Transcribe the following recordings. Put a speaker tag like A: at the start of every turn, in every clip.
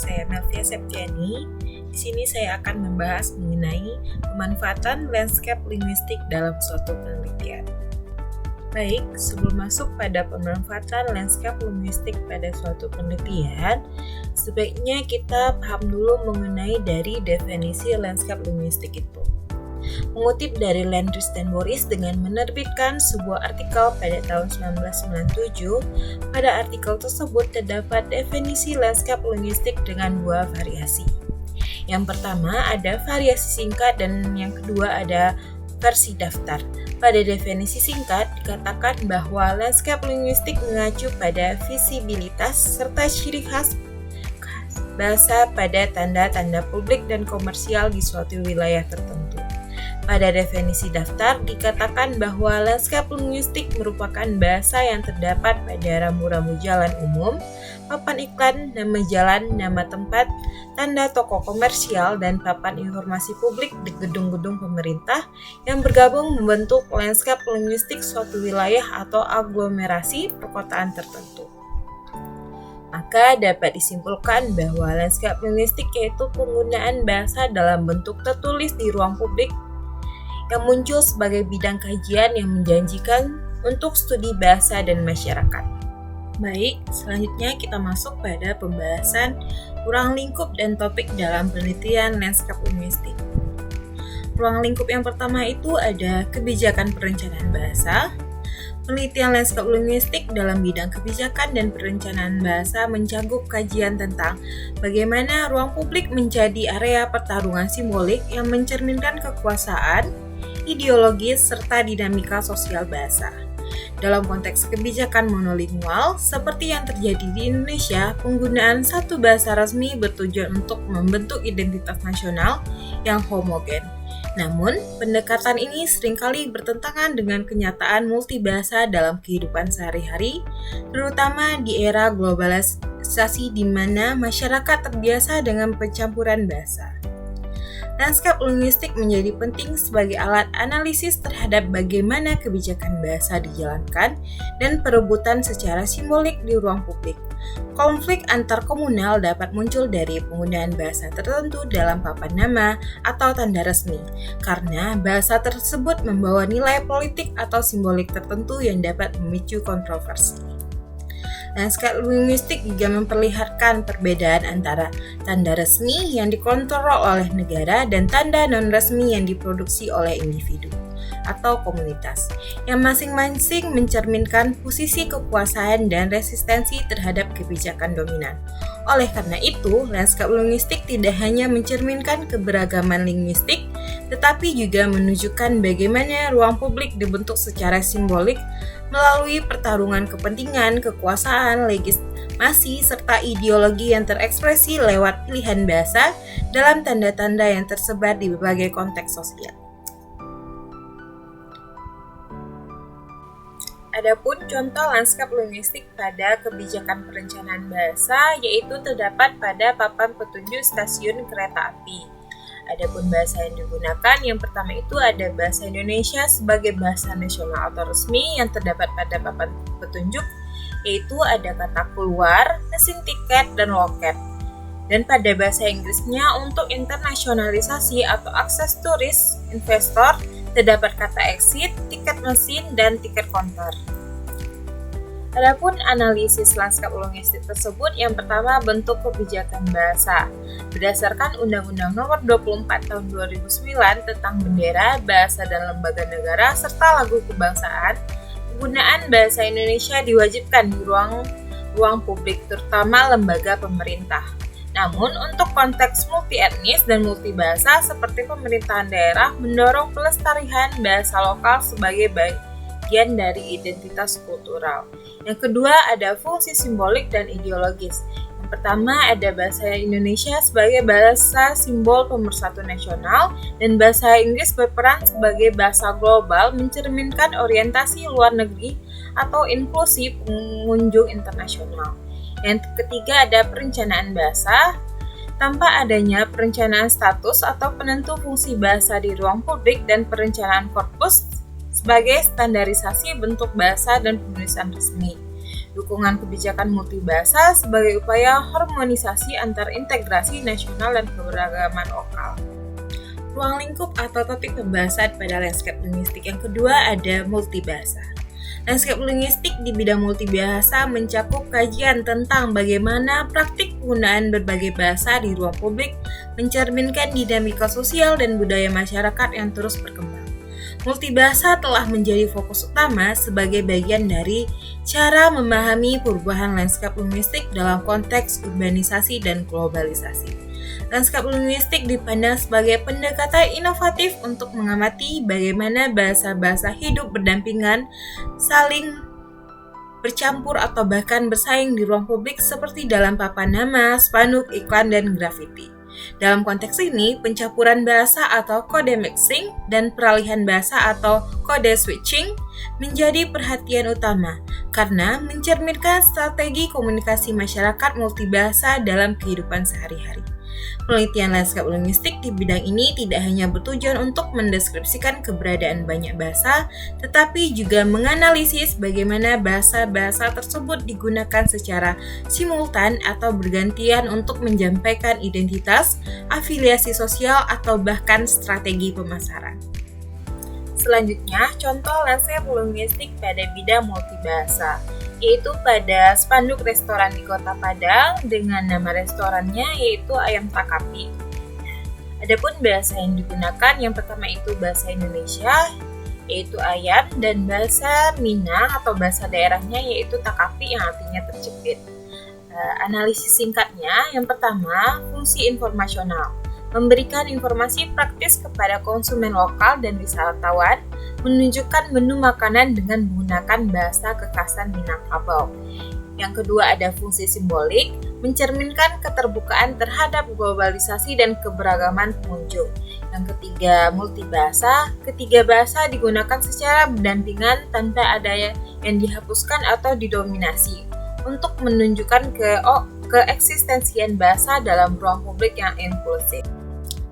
A: saya Melvia Septiani. Di sini saya akan membahas mengenai pemanfaatan landscape linguistik dalam suatu penelitian. Baik, sebelum masuk pada pemanfaatan landscape linguistik pada suatu penelitian, sebaiknya kita paham dulu mengenai dari definisi landscape linguistik itu. Mengutip dari Landris dan Boris dengan menerbitkan sebuah artikel pada tahun 1997, pada artikel tersebut terdapat definisi landscape linguistik dengan dua variasi. Yang pertama ada variasi singkat dan yang kedua ada versi daftar. Pada definisi singkat dikatakan bahwa landscape linguistik mengacu pada visibilitas serta ciri khas bahasa pada tanda-tanda publik dan komersial di suatu wilayah tertentu. Pada definisi daftar dikatakan bahwa landscape linguistik merupakan bahasa yang terdapat pada rambu-rambu jalan umum, papan iklan, nama jalan, nama tempat, tanda toko komersial, dan papan informasi publik di gedung-gedung pemerintah yang bergabung membentuk landscape linguistik suatu wilayah atau aglomerasi perkotaan tertentu. Maka dapat disimpulkan bahwa landscape linguistik yaitu penggunaan bahasa dalam bentuk tertulis di ruang publik yang muncul sebagai bidang kajian yang menjanjikan untuk studi bahasa dan masyarakat. Baik, selanjutnya kita masuk pada pembahasan ruang lingkup dan topik dalam penelitian landscape linguistik. Ruang lingkup yang pertama itu ada kebijakan perencanaan bahasa. Penelitian landscape linguistik dalam bidang kebijakan dan perencanaan bahasa mencakup kajian tentang bagaimana ruang publik menjadi area pertarungan simbolik yang mencerminkan kekuasaan, ideologis, serta dinamika sosial bahasa. Dalam konteks kebijakan monolingual, seperti yang terjadi di Indonesia, penggunaan satu bahasa resmi bertujuan untuk membentuk identitas nasional yang homogen. Namun, pendekatan ini seringkali bertentangan dengan kenyataan multibahasa dalam kehidupan sehari-hari, terutama di era globalisasi di mana masyarakat terbiasa dengan pencampuran bahasa. Landscape linguistik menjadi penting sebagai alat analisis terhadap bagaimana kebijakan bahasa dijalankan dan perebutan secara simbolik di ruang publik. Konflik antar komunal dapat muncul dari penggunaan bahasa tertentu dalam papan nama atau tanda resmi, karena bahasa tersebut membawa nilai politik atau simbolik tertentu yang dapat memicu kontroversi. Landscape linguistik juga memperlihatkan perbedaan antara tanda resmi yang dikontrol oleh negara dan tanda non-resmi yang diproduksi oleh individu atau komunitas, yang masing-masing mencerminkan posisi kekuasaan dan resistensi terhadap kebijakan dominan. Oleh karena itu, landscape linguistik tidak hanya mencerminkan keberagaman linguistik, tetapi juga menunjukkan bagaimana ruang publik dibentuk secara simbolik melalui pertarungan kepentingan, kekuasaan, legitimasi, serta ideologi yang terekspresi lewat pilihan bahasa dalam tanda-tanda yang tersebar di berbagai konteks sosial. Adapun contoh landscape linguistik pada kebijakan perencanaan bahasa yaitu terdapat pada papan petunjuk stasiun kereta api. Adapun bahasa yang digunakan, yang pertama itu ada bahasa Indonesia sebagai bahasa nasional atau resmi yang terdapat pada papan petunjuk, yaitu ada kata keluar, mesin tiket, dan loket. Dan pada bahasa Inggrisnya untuk internasionalisasi atau akses turis, investor, terdapat kata exit, tiket mesin, dan tiket konter. Adapun analisis landscape linguistik tersebut, yang pertama bentuk kebijakan bahasa. Berdasarkan Undang-Undang Nomor 24 Tahun 2009 tentang bendera, bahasa dan lembaga negara serta lagu kebangsaan, penggunaan bahasa Indonesia diwajibkan di ruang publik, terutama lembaga pemerintah. Namun, untuk konteks multi-etnis dan multibahasa seperti pemerintahan daerah mendorong pelestarian bahasa lokal sebagai bagian dari identitas kultural. Yang kedua ada fungsi simbolik dan ideologis. Yang pertama ada bahasa Indonesia sebagai bahasa simbol pemersatu nasional dan bahasa Inggris berperan sebagai bahasa global mencerminkan orientasi luar negeri atau inklusi pengunjung internasional. Yang ketiga ada perencanaan bahasa. Tanpa adanya perencanaan status atau penentu fungsi bahasa di ruang publik dan perencanaan korpus sebagai standarisasi bentuk bahasa dan penulisan resmi. dukungan kebijakan multibahasa sebagai upaya harmonisasi antar integrasi nasional dan keberagaman lokal. Ruang lingkup atau topik pembahasan pada landscape linguistik yang kedua ada multibahasa. Landscape linguistik di bidang multibahasa mencakup kajian tentang bagaimana praktik penggunaan berbagai bahasa di ruang publik mencerminkan dinamika sosial dan budaya masyarakat yang terus berkembang. Multibahasa telah menjadi fokus utama sebagai bagian dari cara memahami perubahan landscape linguistik dalam konteks urbanisasi dan globalisasi. Lanskap linguistik dipandang sebagai pendekatan inovatif untuk mengamati bagaimana bahasa-bahasa hidup berdampingan, saling bercampur atau bahkan bersaing di ruang publik seperti dalam papan nama, spanduk, iklan, dan grafiti. Dalam konteks ini, pencampuran bahasa atau kode mixing dan peralihan bahasa atau kode switching menjadi perhatian utama karena mencerminkan strategi komunikasi masyarakat multibahasa dalam kehidupan sehari-hari. Penelitian lanskap linguistik di bidang ini tidak hanya bertujuan untuk mendeskripsikan keberadaan banyak bahasa, tetapi juga menganalisis bagaimana bahasa-bahasa tersebut digunakan secara simultan atau bergantian untuk menyampaikan identitas, afiliasi sosial, atau bahkan strategi pemasaran. Selanjutnya, contoh lanskap linguistik pada bidang multibahasa, yaitu pada spanduk restoran di Kota Padang dengan nama restorannya yaitu Ayam Takapi. Adapun bahasa yang digunakan yang pertama itu bahasa Indonesia yaitu ayam dan bahasa Minang atau bahasa daerahnya yaitu Takapi yang artinya terjepit. Analisis singkatnya yang pertama fungsi informasional. Memberikan informasi praktis kepada konsumen lokal dan wisatawan, menunjukkan menu makanan dengan menggunakan bahasa kekhasan Minangkabau. Yang kedua ada fungsi simbolik, mencerminkan keterbukaan terhadap globalisasi dan keberagaman pengunjung. Yang ketiga multibahasa, ketiga bahasa digunakan secara berdampingan tanpa ada yang dihapuskan atau didominasi untuk menunjukkan keeksistensian bahasa dalam ruang publik yang inklusif.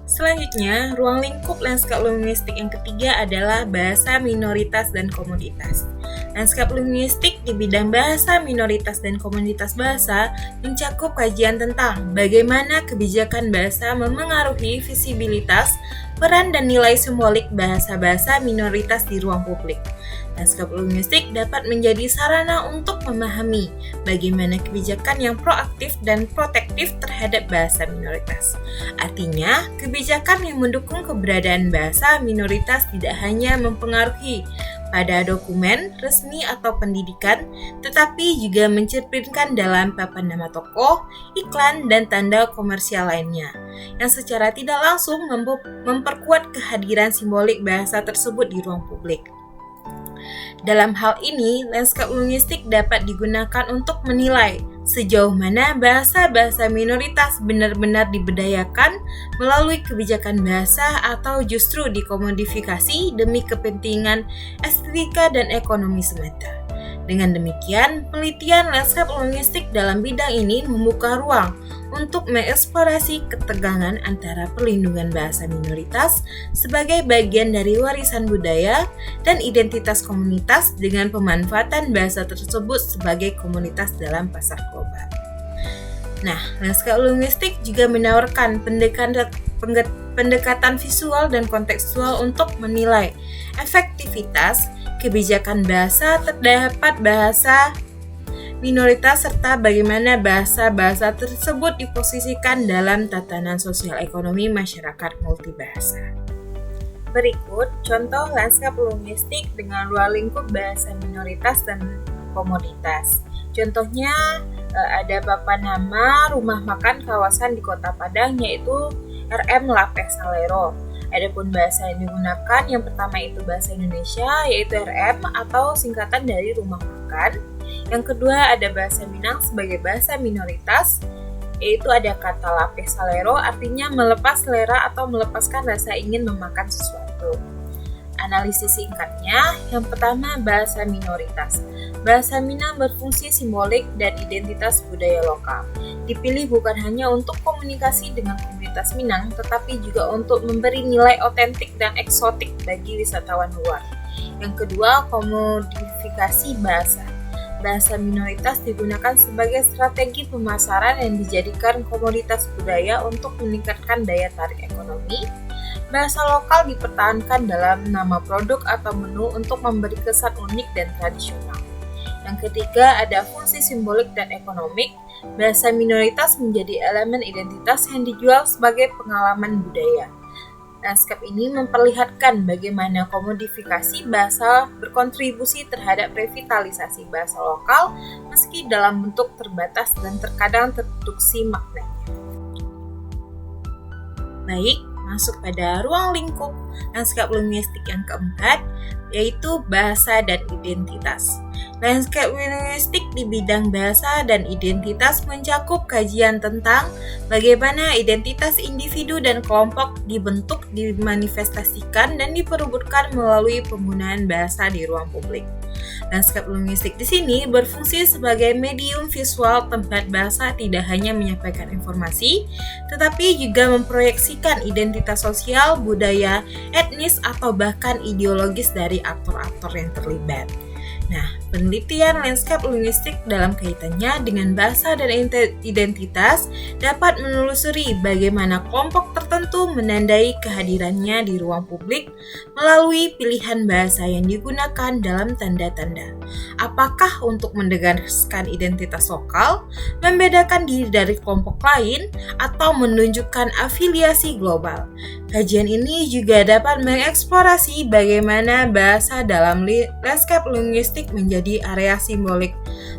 A: Selanjutnya, ruang lingkup lanskap linguistik yang ketiga adalah bahasa minoritas dan komoditas. Lanskap linguistik di bidang bahasa minoritas dan komunitas bahasa mencakup kajian tentang bagaimana kebijakan bahasa memengaruhi visibilitas, peran dan nilai simbolik bahasa-bahasa minoritas di ruang publik. Lanskap linguistik dapat menjadi sarana untuk memahami bagaimana kebijakan yang proaktif dan protektif terhadap bahasa minoritas. Artinya, kebijakan yang mendukung keberadaan bahasa minoritas tidak hanya mempengaruhi pada dokumen, resmi atau pendidikan, tetapi juga mencerminkan dalam papan nama toko, iklan, dan tanda komersial lainnya, yang secara tidak langsung memperkuat kehadiran simbolik bahasa tersebut di ruang publik. Dalam hal ini, lanskap linguistik dapat digunakan untuk menilai sejauh mana bahasa-bahasa minoritas benar-benar diberdayakan melalui kebijakan bahasa atau justru dikomodifikasi demi kepentingan estetika dan ekonomi semata. Dengan demikian, penelitian lanskap linguistik dalam bidang ini membuka ruang untuk mengeksplorasi ketegangan antara perlindungan bahasa minoritas sebagai bagian dari warisan budaya dan identitas komunitas dengan pemanfaatan bahasa tersebut sebagai komunitas dalam pasar global. Nah, lanskap linguistik juga menawarkan pendekatan visual dan kontekstual untuk menilai efektivitas kebijakan bahasa terdapat bahasa minoritas serta bagaimana bahasa-bahasa tersebut diposisikan dalam tatanan sosial ekonomi masyarakat multibahasa. Berikut contoh lanskap linguistik dengan ruang lingkup bahasa minoritas dan komoditas. Contohnya ada papan nama rumah makan kawasan di Kota Padang yaitu RM Lape Salero. Adapun bahasa yang digunakan yang pertama itu bahasa Indonesia yaitu RM atau singkatan dari rumah makan. Yang kedua ada bahasa Minang sebagai bahasa minoritas yaitu ada kata Lape Salero artinya melepas selera atau melepaskan rasa ingin memakan sesuatu. Analisis singkatnya, yang pertama bahasa minoritas. Bahasa Minang berfungsi simbolik dan identitas budaya lokal. Dipilih bukan hanya untuk komunikasi dengan komunitas Minang, tetapi juga untuk memberi nilai otentik dan eksotik bagi wisatawan luar. Yang kedua, komodifikasi bahasa. bahasa minoritas digunakan sebagai strategi pemasaran yang dijadikan komoditas budaya untuk meningkatkan daya tarik ekonomi. Bahasa lokal dipertahankan dalam nama produk atau menu untuk memberi kesan unik dan tradisional. Yang ketiga, ada fungsi simbolik dan ekonomik. Bahasa minoritas menjadi elemen identitas yang dijual sebagai pengalaman budaya. Lanskap ini memperlihatkan bagaimana komodifikasi bahasa berkontribusi terhadap revitalisasi bahasa lokal meski dalam bentuk terbatas dan terkadang terreduksi maknanya. Baik, masuk pada ruang lingkup lanskap linguistik yang keempat, yaitu bahasa dan identitas. Lanskap linguistik di bidang bahasa dan identitas mencakup kajian tentang bagaimana identitas individu dan kelompok dibentuk, dimanifestasikan, dan diperebutkan melalui penggunaan bahasa di ruang publik. Lanskap linguistik di sini berfungsi sebagai medium visual tempat bahasa tidak hanya menyampaikan informasi, tetapi juga memproyeksikan identitas sosial, budaya, etnis, atau bahkan ideologis dari aktor-aktor yang terlibat. Nah, penelitian lanskap linguistik dalam kaitannya dengan bahasa dan identitas dapat menelusuri bagaimana kelompok tertentu menandai kehadirannya di ruang publik melalui pilihan bahasa yang digunakan dalam tanda-tanda. Apakah untuk menegaskan identitas lokal, membedakan diri dari kelompok lain, atau menunjukkan afiliasi global? Kajian ini juga dapat mengeksplorasi bagaimana bahasa dalam lanskap linguistik menjadi area simbolik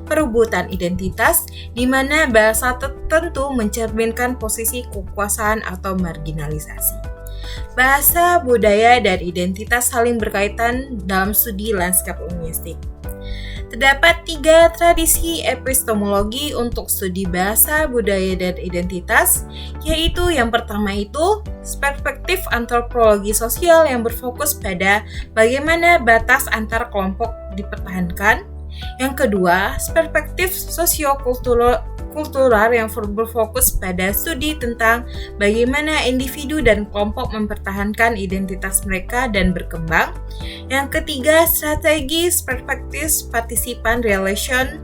A: perebutan identitas, di mana bahasa tertentu mencerminkan posisi kekuasaan atau marginalisasi. Bahasa, budaya, dan identitas saling berkaitan dalam studi lanskap linguistik. Terdapat 3 tradisi epistemologi untuk studi bahasa, budaya, dan identitas, yaitu yang pertama itu perspektif antropologi sosial yang berfokus pada bagaimana batas antar kelompok dipertahankan. Yang kedua, perspektif sosiokultural yang berfokus pada studi tentang bagaimana individu dan kelompok mempertahankan identitas mereka dan berkembang. Yang ketiga, strategi perspektif partisipan relation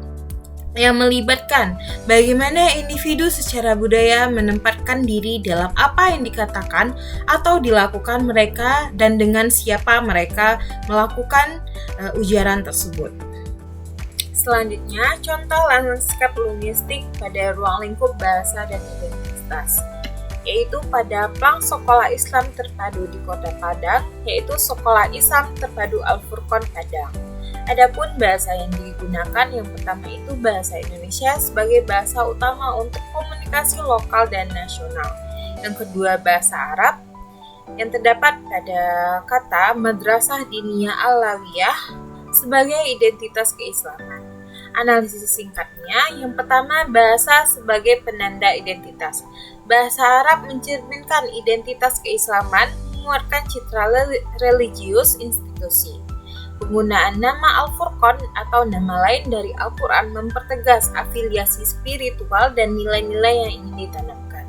A: yang melibatkan bagaimana individu secara budaya menempatkan diri dalam apa yang dikatakan atau dilakukan mereka dan dengan siapa mereka melakukan ujaran tersebut. Selanjutnya, contoh lanskap linguistik pada ruang lingkup bahasa dan identitas, yaitu pada Plang Sekolah Islam Terpadu di Kota Padang, yaitu Sekolah Islam Terpadu Al-Furqon Padang. Adapun bahasa yang digunakan yang pertama itu bahasa Indonesia sebagai bahasa utama untuk komunikasi lokal dan nasional. Yang kedua, bahasa Arab yang terdapat pada kata Madrasah Diniyah Alawiyah sebagai identitas keislaman. Analisis singkatnya, yang pertama, bahasa sebagai penanda identitas. Bahasa Arab mencerminkan identitas keislaman, menguatkan citra religius institusi. Penggunaan nama Al-Furqan atau nama lain dari Al-Quran mempertegas afiliasi spiritual dan nilai-nilai yang ingin ditanamkan.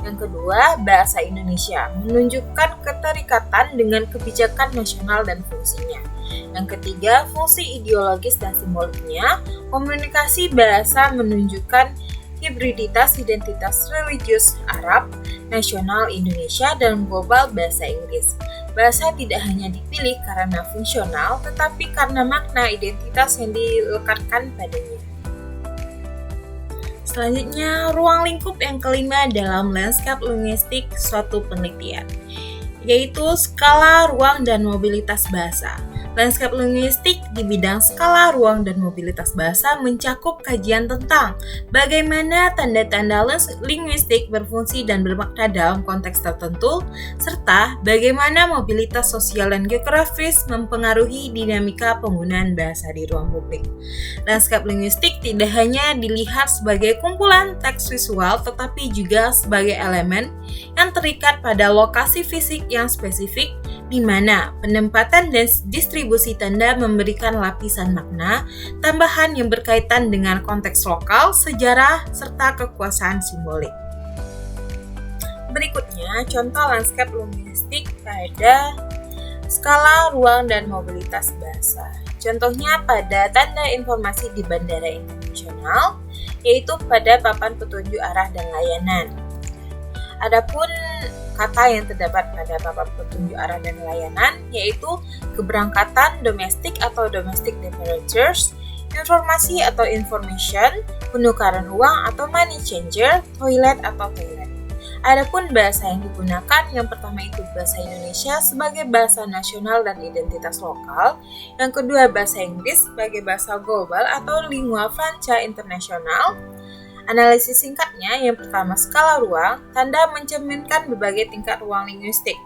A: Yang kedua, bahasa Indonesia menunjukkan keterikatan dengan kebijakan nasional dan fungsinya. Yang ketiga, fungsi ideologis dan simboliknya. Komunikasi bahasa menunjukkan hibriditas identitas religius Arab, nasional Indonesia, dan global bahasa Inggris. Bahasa tidak hanya dipilih karena fungsional, tetapi karena makna identitas yang dilekatkan padanya. Selanjutnya, ruang lingkup yang kelima dalam lanskap linguistik suatu penelitian, yaitu skala ruang dan mobilitas bahasa. Lanskap linguistik di bidang skala ruang dan mobilitas bahasa mencakup kajian tentang bagaimana tanda-tanda linguistik berfungsi dan bermakna dalam konteks tertentu, serta bagaimana mobilitas sosial dan geografis mempengaruhi dinamika penggunaan bahasa di ruang publik. Lanskap linguistik tidak hanya dilihat sebagai kumpulan teks visual, tetapi juga sebagai elemen yang terikat pada lokasi fisik yang spesifik, di mana penempatan dan distribusi tanda memberikan lapisan makna tambahan yang berkaitan dengan konteks lokal, sejarah, serta kekuasaan simbolik. Berikutnya, contoh lanskap linguistik pada skala ruang dan mobilitas bahasa. Contohnya pada tanda informasi di bandara internasional, yaitu pada papan petunjuk arah dan layanan. Adapun kata yang terdapat pada papan petunjuk arah dan layanan, yaitu keberangkatan domestik atau domestic departures, informasi atau information, penukaran uang atau money changer, toilet atau toilet. Adapun bahasa yang digunakan, yang pertama itu bahasa Indonesia sebagai bahasa nasional dan identitas lokal, yang kedua bahasa Inggris sebagai bahasa global atau lingua franca internasional. Analisis singkatnya, yang pertama skala ruang, tanda mencerminkan berbagai tingkat ruang linguistik.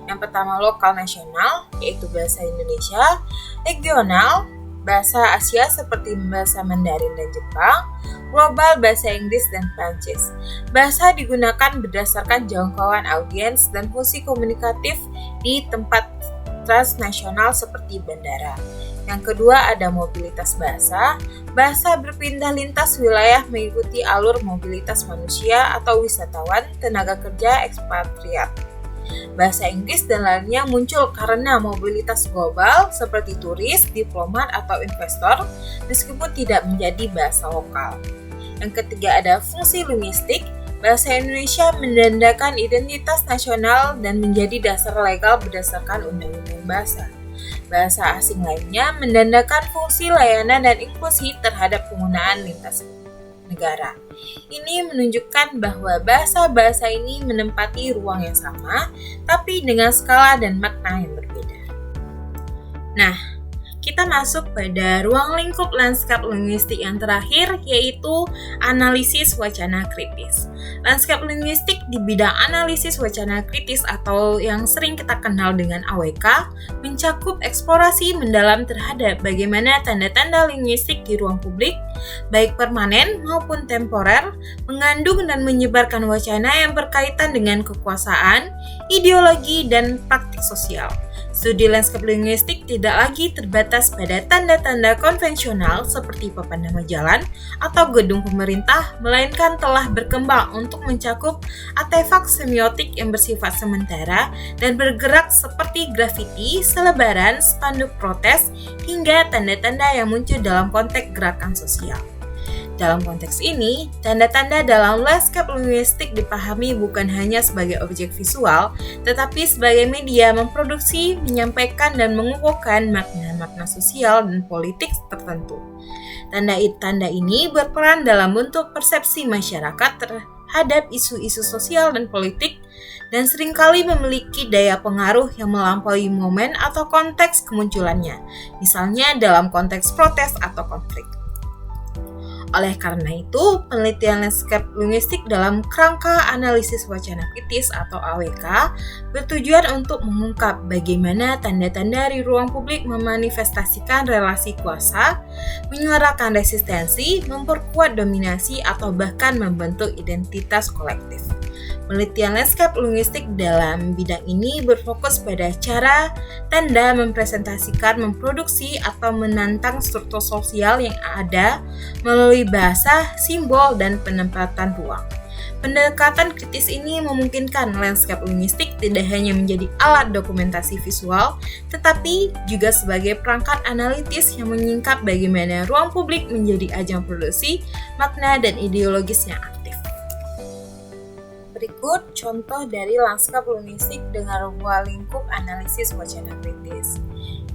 A: Yang pertama lokal nasional, yaitu bahasa Indonesia, regional, bahasa Asia seperti bahasa Mandarin dan Jepang, global bahasa Inggris dan Prancis. Bahasa digunakan berdasarkan jangkauan audiens dan fungsi komunikatif di tempat transnasional seperti bandara. Yang kedua ada mobilitas bahasa. Bahasa berpindah lintas wilayah mengikuti alur mobilitas manusia atau wisatawan, tenaga kerja, ekspatriat. Bahasa Inggris dan lainnya muncul karena mobilitas global seperti turis, diplomat, atau investor, meskipun tidak menjadi bahasa lokal. Yang ketiga ada fungsi linguistik. Bahasa Indonesia menandakan identitas nasional dan menjadi dasar legal berdasarkan undang-undang bahasa. Bahasa asing lainnya menandakan fungsi layanan dan inklusi terhadap penggunaan lintas negara. Ini menunjukkan bahwa bahasa-bahasa ini menempati ruang yang sama, tapi dengan skala dan makna yang berbeda. Nah, kita masuk pada ruang lingkup lanskap linguistik yang terakhir, yaitu analisis wacana kritis. Lanskap linguistik di bidang analisis wacana kritis atau yang sering kita kenal dengan AWK, mencakup eksplorasi mendalam terhadap bagaimana tanda-tanda linguistik di ruang publik, baik permanen maupun temporer, mengandung dan menyebarkan wacana yang berkaitan dengan kekuasaan, ideologi, dan praktik sosial. Studi lanskap linguistik tidak lagi terbatas pada tanda-tanda konvensional seperti papan nama jalan atau gedung pemerintah, melainkan telah berkembang untuk mencakup artefak semiotik yang bersifat sementara dan bergerak seperti grafiti, selebaran, spanduk protes, hingga tanda-tanda yang muncul dalam konteks gerakan sosial. Dalam konteks ini, tanda-tanda dalam lanskap linguistik dipahami bukan hanya sebagai objek visual, tetapi sebagai media memproduksi, menyampaikan, dan mengukuhkan makna-makna sosial dan politik tertentu. Tanda-tanda ini berperan dalam bentuk persepsi masyarakat terhadap isu-isu sosial dan politik, dan seringkali memiliki daya pengaruh yang melampaui momen atau konteks kemunculannya, misalnya dalam konteks protes atau konflik. Oleh karena itu, penelitian lanskap linguistik dalam kerangka analisis wacana kritis atau AWK bertujuan untuk mengungkap bagaimana tanda-tanda di ruang publik memanifestasikan relasi kuasa, menyuarakan resistensi, memperkuat dominasi, atau bahkan membentuk identitas kolektif. Penelitian lanskap linguistik dalam bidang ini berfokus pada cara tanda mempresentasikan, memproduksi, atau menantang struktur sosial yang ada melalui bahasa, simbol, dan penempatan ruang. Pendekatan kritis ini memungkinkan lanskap linguistik tidak hanya menjadi alat dokumentasi visual, tetapi juga sebagai perangkat analitis yang menyingkap bagaimana ruang publik menjadi ajang produksi, makna, dan ideologis yang aktif. Berikut contoh dari lanskap linguistik dengan ruang lingkup analisis wacana kritis,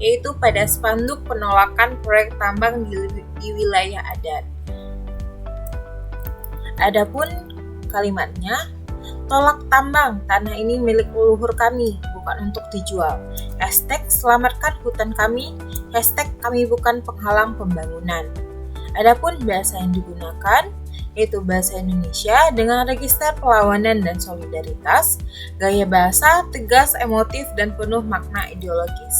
A: yaitu pada spanduk penolakan proyek tambang di wilayah adat. Adapun kalimatnya, tolak tambang, tanah ini milik leluhur kami, bukan untuk dijual. #selamatkan hutan kami, #kami bukan penghalang pembangunan. Adapun bahasa yang digunakan, yaitu bahasa Indonesia dengan register perlawanan dan solidaritas, gaya bahasa tegas, emotif, dan penuh makna ideologis.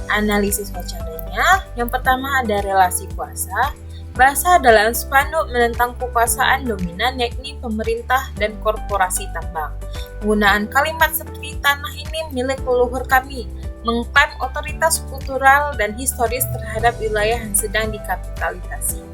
A: Analisis wacananya, yang pertama ada relasi kuasa. Bahasa dalam spanduk menentang kekuasaan dominan, yakni pemerintah dan korporasi tambang. Penggunaan kalimat seperti tanah ini milik leluhur kami, mengklaim otoritas kultural dan historis terhadap wilayah yang sedang dikapitalisasi.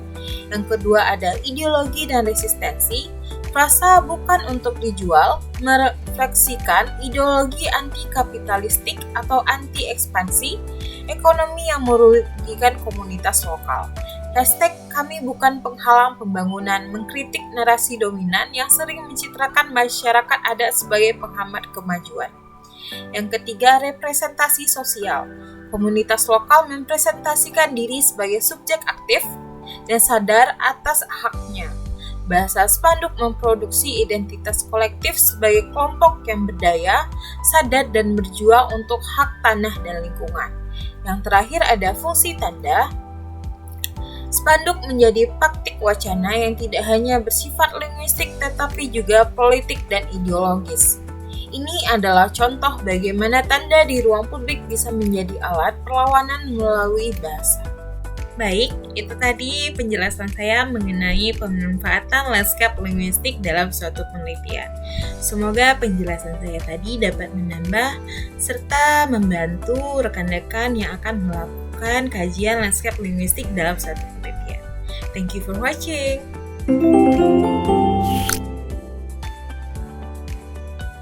A: Yang kedua ada ideologi dan resistensi. Frasa bukan untuk dijual merefleksikan ideologi anti-kapitalistik atau anti-ekspansi ekonomi yang merugikan komunitas lokal. #kami bukan penghalang pembangunan mengkritik narasi dominan yang sering mencitrakan masyarakat adat sebagai penghambat kemajuan. Yang ketiga, representasi sosial. Komunitas lokal mempresentasikan diri sebagai subjek aktif dan sadar atas haknya. Bahasa spanduk memproduksi identitas kolektif sebagai kelompok yang berdaya, sadar dan berjuang untuk hak tanah dan lingkungan. Yang terakhir ada fungsi tanda. Spanduk menjadi praktik wacana yang tidak hanya bersifat linguistik tetapi juga politik dan ideologis. Ini adalah contoh bagaimana tanda di ruang publik bisa menjadi alat perlawanan melalui bahasa. Baik, itu tadi penjelasan saya mengenai pemanfaatan landscape linguistik dalam suatu penelitian. Semoga penjelasan saya tadi dapat menambah serta membantu rekan-rekan yang akan melakukan kajian landscape linguistik dalam suatu penelitian. Thank you for watching.